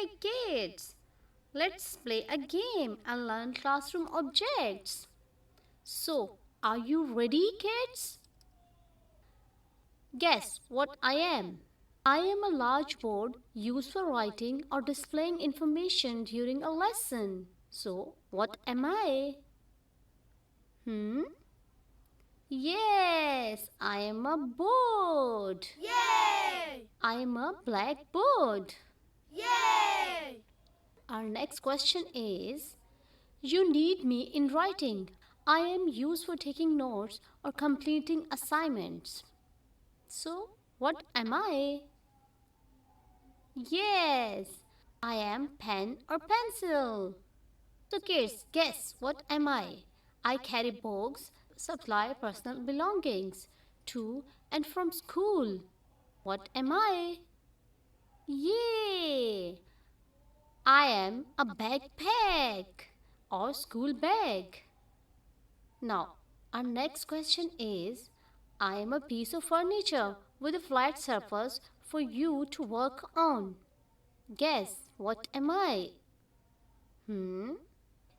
Okay, kids, let's play a game and learn classroom objects. So, are you ready, kids? Guess what I am. I am a large board used for writing or displaying information during a lesson. So, what am I? Yes, I am a board. Yay! I am a blackboard. Yay! Our next question is, you need me in writing. I am used for taking notes or completing assignments. So, what am I? Yes, I am pen or pencil. So, kids, guess what am I? I carry books, supply personal belongings to and from school. What am I? Yay! I am a backpack or school bag. Now, our next question is, I am a piece of furniture with a flat surface for you to work on. Guess what am I?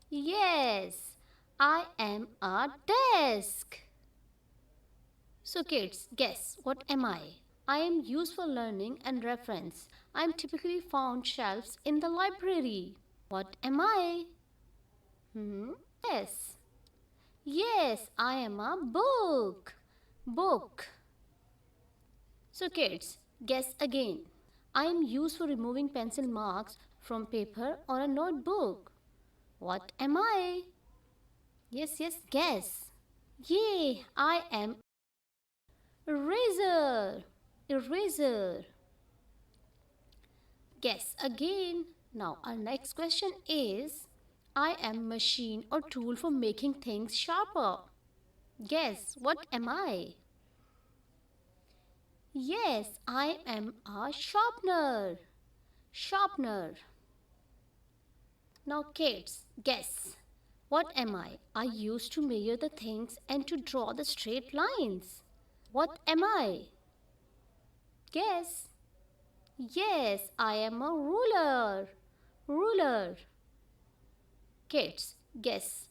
Yes, I am a desk. So kids, guess what am I? I am used for learning and reference. I am typically found shelves in the library. What am I? Yes. Yes, I am a book. Book. So kids, guess again. I am used for removing pencil marks from paper or a notebook. What am I? Yes, guess. Yay, I am eraser. Eraser. Guess again. Now our next question is, I am machine or tool for making things sharper. Guess what am I? Yes, I am a sharpener. Sharpener. Now kids, guess. What am I? I used to measure the things and to draw the straight lines. What am I? Guess. Yes, I am a ruler. Ruler. Kids, guess.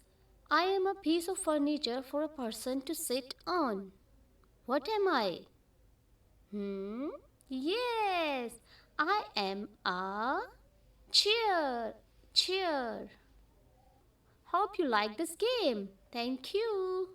I am a piece of furniture for a person to sit on. What am I? Yes, I am a chair. Chair. Hope you like this game. Thank you.